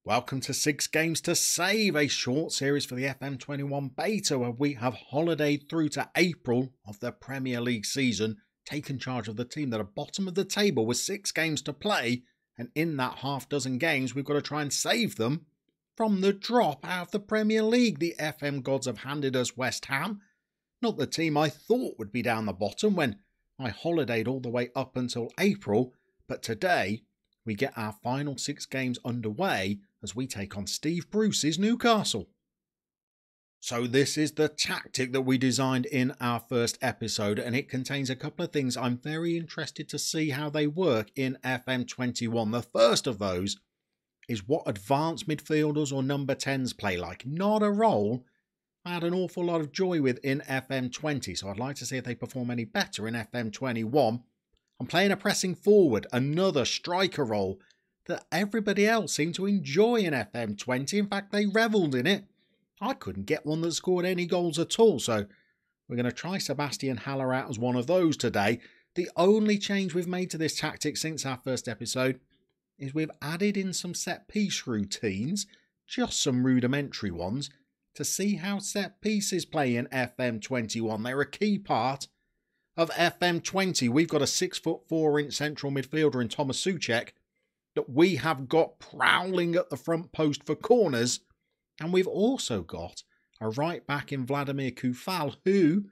Welcome to 6 Games to Save, a short series for the FM21 beta where we have holidayed through to April of the Premier League season, taken charge of the team that are bottom of the table with 6 games to play, and in that half dozen games we've got to try and save them from the drop out of the Premier League. The FM gods have handed us West Ham, not the team I thought would be down the bottom when I holidayed all the way up until April, but today we get our final 6 games underway as we take on Steve Bruce's Newcastle. So this is the tactic that we designed in our first episode, and it contains a couple of things I'm very interested to see how they work in FM21. The first of those is what advanced midfielders or number 10s play like. Not a role I had an awful lot of joy with in FM20, so I'd like to see if they perform any better in FM21. I'm playing a pressing forward, another striker role that everybody else seemed to enjoy in FM20. In fact, they revelled in it. I couldn't get one that scored any goals at all, so we're going to try Sebastian Haller out as one of those today. The only change we've made to this tactic since our first episode is we've added in some set-piece routines, just some rudimentary ones, to see how set-pieces play in FM21. They're a key part of FM20. We've got a 6'4" central midfielder in Thomas Souček that we have got prowling at the front post for corners, and we've also got a right back in Vladimir Kufal who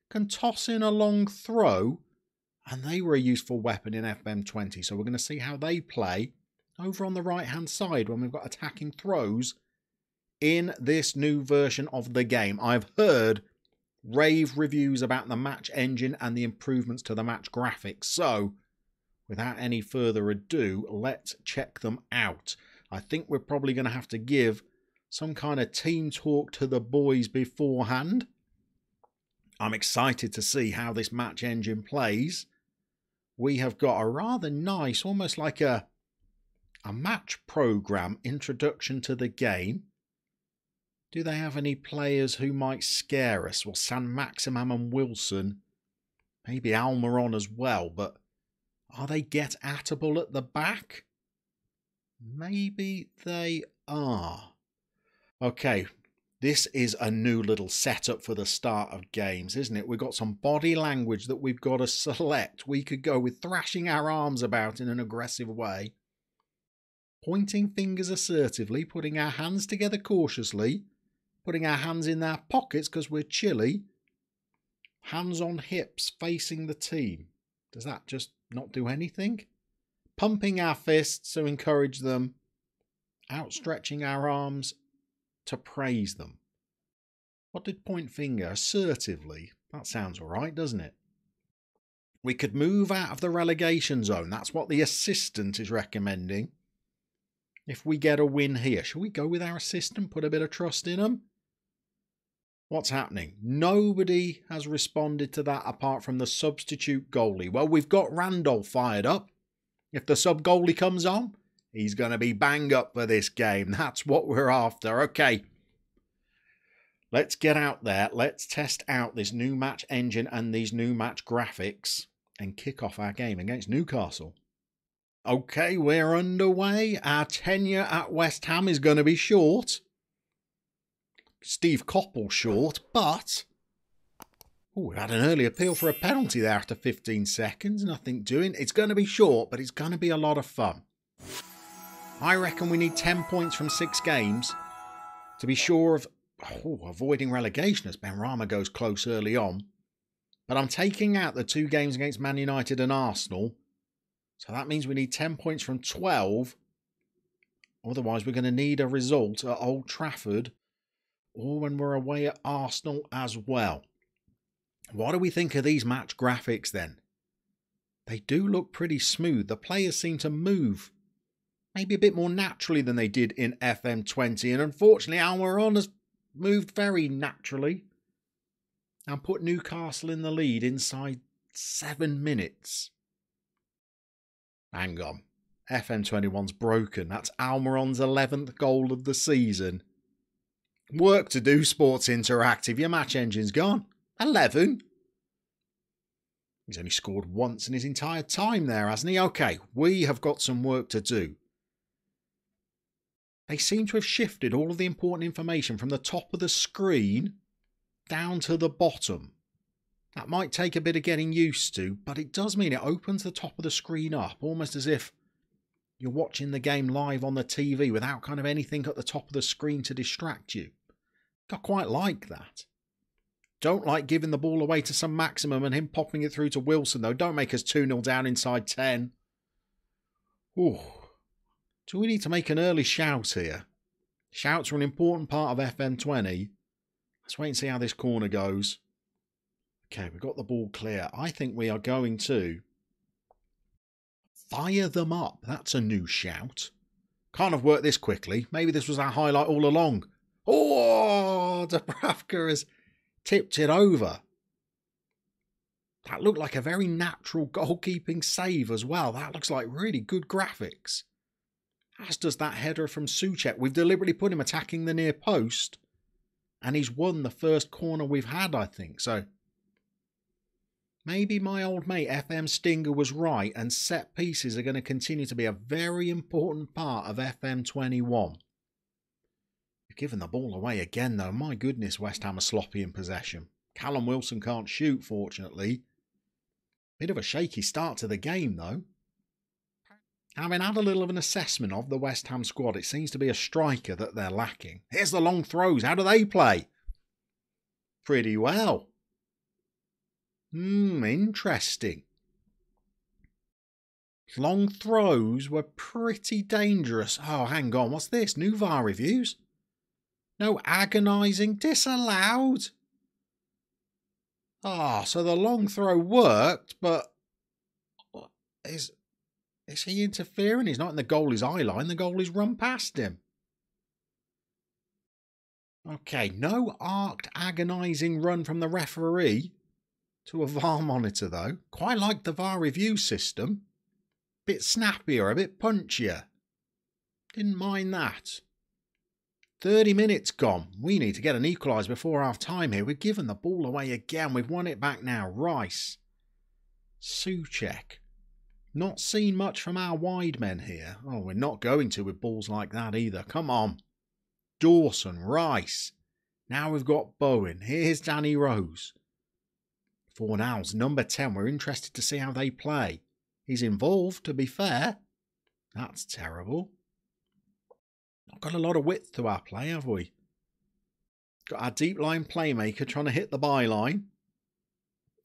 can toss in a long throw, and they were a useful weapon in FM20, so we're going to see how they play over on the right hand side when we've got attacking throws in this new version of the game. I've heard rave reviews about the match engine and the improvements to the match graphics, so without any further ado, let's check them out. I think we're probably going to have to give some kind of team talk to the boys beforehand. I'm excited to see how this match engine plays. We have got a rather nice, almost like a match program introduction to the game. Do they have any players who might scare us? Well, San Maximum and Wilson, maybe Almiron as well, but are they get-atable at the back? Maybe they are. Okay, this is a new little setup for the start of games, isn't it? We've got some body language that we've got to select. We could go with thrashing our arms about in an aggressive way, pointing fingers assertively, putting our hands together cautiously, putting our hands in our pockets because we're chilly, hands on hips facing the team. Does that just not do anything? Pumping our fists to encourage them, outstretching our arms to praise them. What did point finger? Assertively. That sounds all right, doesn't it? We could move out of the relegation zone. That's what the assistant is recommending. If we get a win here, shall we go with our assistant, put a bit of trust in them? What's happening? Nobody has responded to that apart from the substitute goalie. Well, we've got Randolph fired up. If the sub goalie comes on, he's going to be bang up for this game. That's what we're after. Okay. Let's get out there. Let's test out this new match engine and these new match graphics and kick off our game against Newcastle. Okay, we're underway. Our tenure at West Ham is going to be short. Steve Coppell short, but we had an early appeal for a penalty there after 15 seconds. Nothing doing. It's going to be short, but it's going to be a lot of fun. I reckon we need 10 points from 6 games to be sure of avoiding relegation as Benrahma goes close early on. But I'm taking out the 2 games against Man United and Arsenal. So that means we need 10 points from 12. Otherwise, we're going to need a result at Old Trafford or when we're away at Arsenal as well. What do we think of these match graphics then? They do look pretty smooth. The players seem to move maybe a bit more naturally than they did in FM20. And unfortunately, Almiron has moved very naturally and put Newcastle in the lead inside 7 minutes. Hang on. FM21's broken. That's Almiron's 11th goal of the season. Work to do, Sports Interactive. Your match engine's gone. 11? He's only scored once in his entire time there, hasn't he? Okay, we have got some work to do. They seem to have shifted all of the important information from the top of the screen down to the bottom. That might take a bit of getting used to, but it does mean it opens the top of the screen up, almost as if you're watching the game live on the TV without kind of anything at the top of the screen to distract you. I quite like that. Don't like giving the ball away to some maximum and him popping it through to Wilson, though. Don't make us 2-0 down inside 10. Ooh. Do we need to make an early shout here? Shouts are an important part of FM20. Let's wait and see how this corner goes. Okay, we've got the ball clear. I think we are going to fire them up. That's a new shout. Can't have worked this quickly. Maybe this was our highlight all along. Oh, Dubravka has tipped it over. That looked like a very natural goalkeeping save as well. That looks like really good graphics. As does that header from Souček. We've deliberately put him attacking the near post. And he's won the first corner we've had, I think. So maybe my old mate FM Stinger was right, and set pieces are going to continue to be a very important part of FM21. We've given the ball away again, though. My goodness, West Ham are sloppy in possession. Callum Wilson can't shoot, fortunately. Bit of a shaky start to the game, though. Having had a little of an assessment of the West Ham squad, it seems to be a striker that they're lacking. Here's the long throws. How do they play? Pretty well. Interesting. Long throws were pretty dangerous. Oh, hang on. What's this? New VAR reviews? No agonising disallowed. So the long throw worked, but is he interfering? He's not in the goalie's eye line. The goalie's run past him. Okay, no arced agonising run from the referee to a VAR monitor, though. Quite like the VAR review system. Bit snappier, a bit punchier. Didn't mind that. 30 minutes gone. We need to get an equaliser before half time here. We've given the ball away again. We've won it back now. Rice. Souček. Not seen much from our wide men here. Oh, we're not going to with balls like that either. Come on. Dawson, Rice. Now we've got Bowen. Here's Danny Rose. Fornals, number 10. We're interested to see how they play. He's involved, to be fair. That's terrible. Not got a lot of width to our play, have we? Got our deep line playmaker trying to hit the byline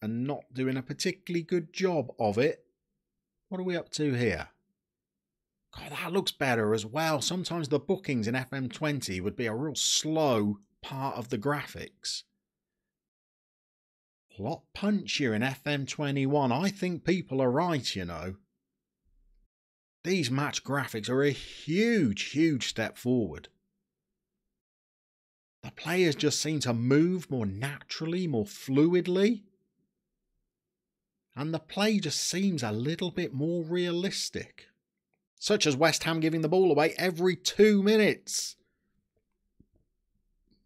and not doing a particularly good job of it. What are we up to here? God, that looks better as well. Sometimes the bookings in FM20 would be a real slow part of the graphics. A lot punchier in FM21. I think people are right, you know. These match graphics are a huge step forward. The players just seem to move more naturally, more fluidly. And the play just seems a little bit more realistic. Such as West Ham giving the ball away every 2 minutes.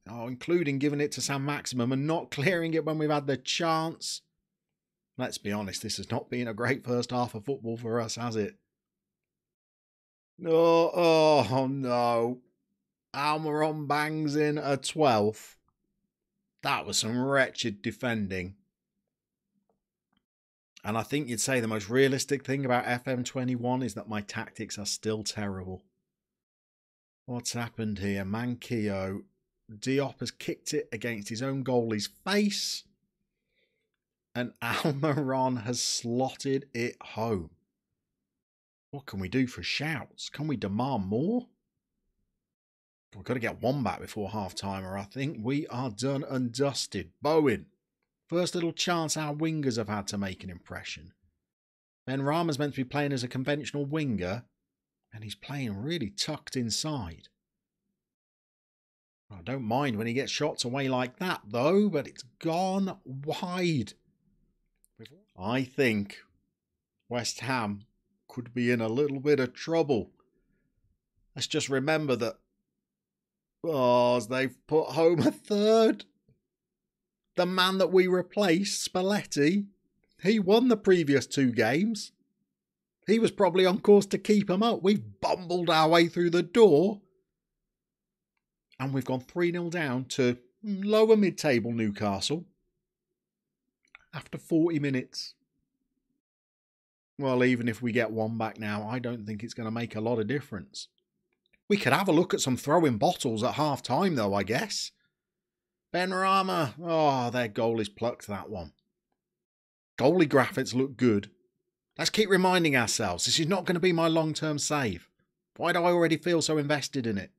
Oh, including giving it to Sam Maximum and not clearing it when we've had the chance. Let's be honest, this has not been a great first half of football for us, has it? Oh no. Almiron bangs in a 12th. That was some wretched defending. And I think you'd say the most realistic thing about FM21 is that my tactics are still terrible. What's happened here? Manquillo. Diop has kicked it against his own goalie's face. And Almiron has slotted it home. What can we do for shouts? Can we demand more? We've got to get one back before half-time, or I think we are done and dusted. Bowen. First little chance our wingers have had to make an impression. Ben Rama's meant to be playing as a conventional winger, and he's playing really tucked inside. I don't mind when he gets shots away like that, though, but it's gone wide. I think West Ham could be in a little bit of trouble. Let's just remember that they've put home a third. The man that we replaced, Spalletti, he won the previous 2 games. He was probably on course to keep him up. We've bumbled our way through the door And we've gone 3-0 down to lower mid-table Newcastle after 40 minutes. Well, even if we get one back now, I don't think it's going to make a lot of difference. We could have a look at some throwing bottles at half-time, though, I guess. Benrahma. Oh, their goal is plucked, that one. Goalie graphics look good. Let's keep reminding ourselves, this is not going to be my long-term save. Why do I already feel so invested in it?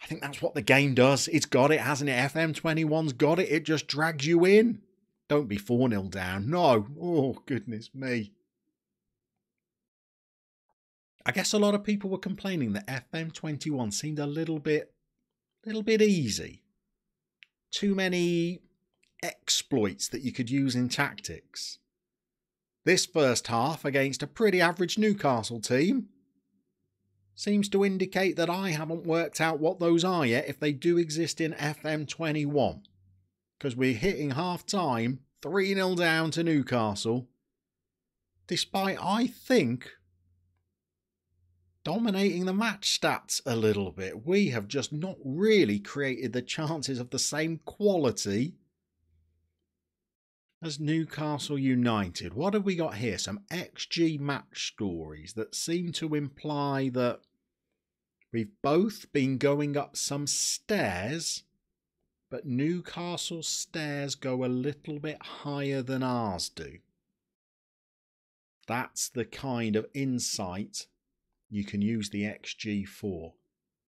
I think that's what the game does. It's got it, hasn't it? FM21's got it. It just drags you in. Don't be 4-0 down. No. Oh, goodness me. I guess a lot of people were complaining that FM21 seemed a little bit easy. Too many exploits that you could use in tactics. This first half against a pretty average Newcastle team seems to indicate that I haven't worked out what those are yet, if they do exist in FM21. Because we're hitting half-time, 3-0 down to Newcastle, despite, I think, dominating the match stats a little bit. We have just not really created the chances of the same quality as Newcastle United. What have we got here? Some XG match stories that seem to imply that we've both been going up some stairs, but Newcastle's stairs go a little bit higher than ours do. That's the kind of insight you can use the XG for.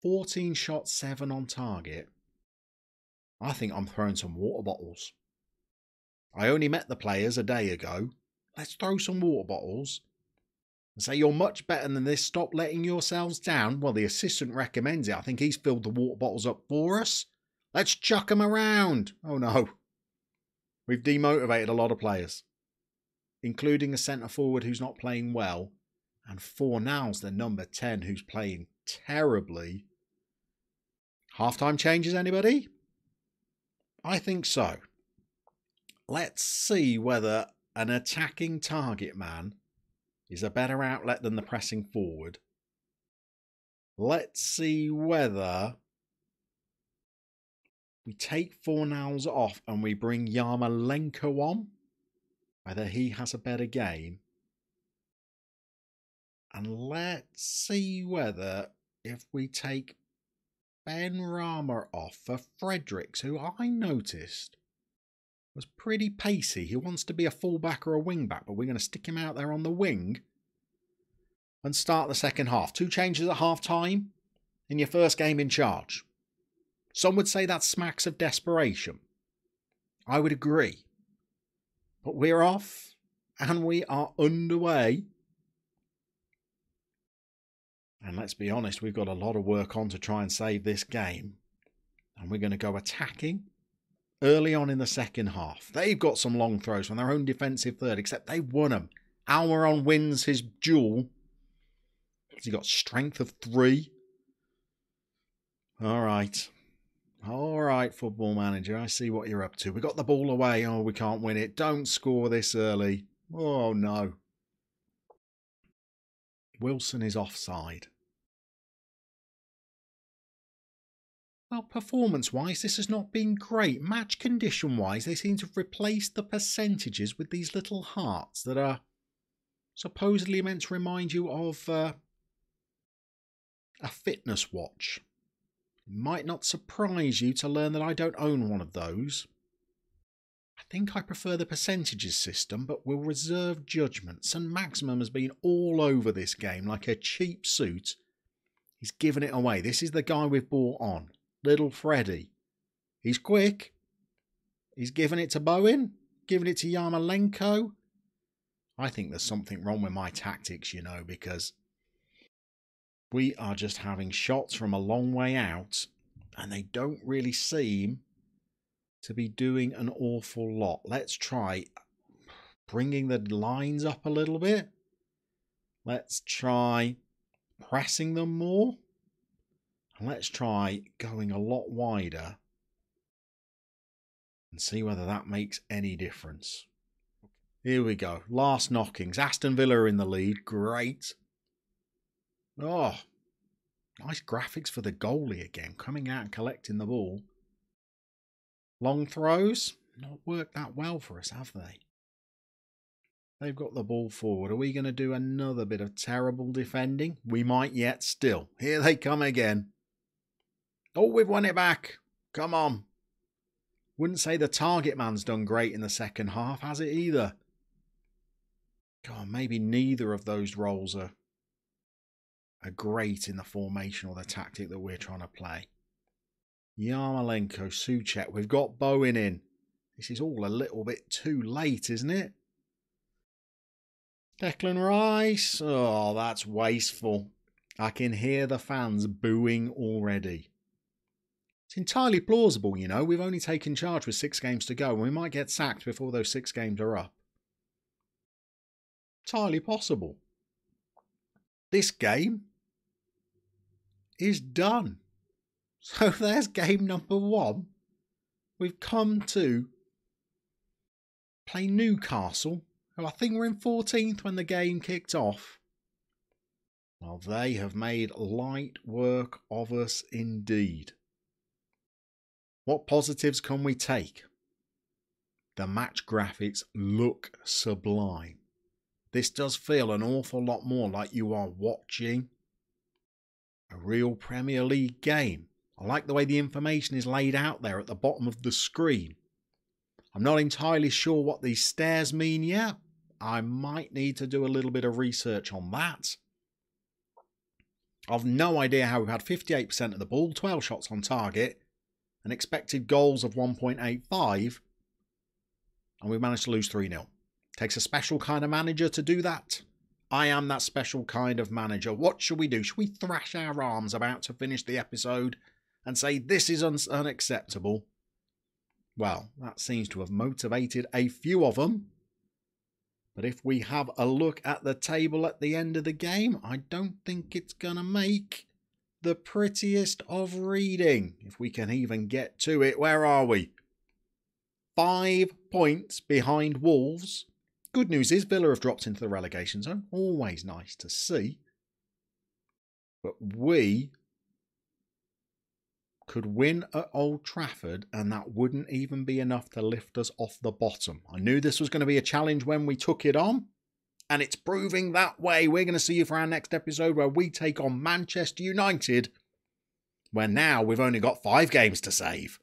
14 shots, 7 on target. I think I'm throwing some water bottles. I only met the players a day ago. Let's throw some water bottles and say you're much better than this. Stop letting yourselves down. Well, the assistant recommends it. I think he's filled the water bottles up for us. Let's chuck them around. Oh no. We've demotivated a lot of players, including a centre forward who's not playing well, and Fornal's the number 10 who's playing terribly. Half-time changes, anybody? I think so. Let's see whether an attacking target man is a better outlet than the pressing forward. Let's see whether we take Fornals off and we bring Yarmolenko on, whether he has a better game. And let's see whether if we take Benrahma off for Fredericks, who I noticed was pretty pacey. He wants to be a fullback or a wing-back, but we're going to stick him out there on the wing and start the second half. 2 changes at half-time in your first game in charge. Some would say that smacks of desperation. I would agree. But we're off and we are underway. And let's be honest, we've got a lot of work on to try and save this game. And we're going to go attacking early on in the second half. They've got some long throws from their own defensive third, except they've won them. Almiron wins his duel. He's got strength of 3. All right. All right, Football Manager, I see what you're up to. We got the ball away. Oh, we can't win it. Don't score this early. Oh, no. Wilson is offside. Well, performance-wise, this has not been great. Match condition-wise, they seem to have replaced the percentages with these little hearts that are supposedly meant to remind you of a fitness watch. It might not surprise you to learn that I don't own one of those. I think I prefer the percentages system, but will reserve judgment. St. Maximum has been all over this game like a cheap suit. He's given it away. This is the guy we've bought on. Little Freddy. He's quick. He's given it to Bowen. Given it to Yarmolenko. I think there's something wrong with my tactics, you know, because we are just having shots from a long way out and they don't really seem to be doing an awful lot. Let's try bringing the lines up a little bit. Let's try pressing them more. And let's try going a lot wider and see whether that makes any difference. Here we go. Last knockings. Aston Villa are in the lead. Great. Oh, Nice graphics for the goalie again, coming out and collecting the ball. Long throws, not worked that well for us, have they? They've got the ball forward. Are we going to do another bit of terrible defending? We might yet still. Here they come again. Oh, we've won it back. Come on. Wouldn't say the target man's done great in the second half, has it either? God, maybe neither of those roles are great in the formation or the tactic that we're trying to play. Yarmolenko, Souček, we've got Bowen in. This is all a little bit too late, isn't it? Declan Rice. Oh, that's wasteful. I can hear the fans booing already. It's entirely plausible, you know. We've only taken charge with 6 games to go and we might get sacked before those 6 games are up. Entirely possible. This game is done. So there's game number 1. We've come to play Newcastle, who I think were in 14th when the game kicked off. Well, they have made light work of us indeed. What positives can we take? The match graphics look sublime. This does feel an awful lot more like you are watching a real Premier League game. I like the way the information is laid out there at the bottom of the screen. I'm not entirely sure what these stairs mean yet. I might need to do a little bit of research on that. I've no idea how we've had 58% of the ball, 12 shots on target, and expected goals of 1.85, and we've managed to lose 3-0. Takes a special kind of manager to do that. I am that special kind of manager. What should we do? Should we thrash our arms about to finish the episode and say this is unacceptable? Well, that seems to have motivated a few of them. But if we have a look at the table at the end of the game, I don't think it's going to make the prettiest of reading. If we can even get to it. Where are we? 5 points behind Wolves. Good news is Villa have dropped into the relegation zone. Always nice to see. But we could win at Old Trafford and that wouldn't even be enough to lift us off the bottom. I knew this was going to be a challenge when we took it on, and it's proving that way. We're going to see you for our next episode where we take on Manchester United, where now we've only got 5 games to save.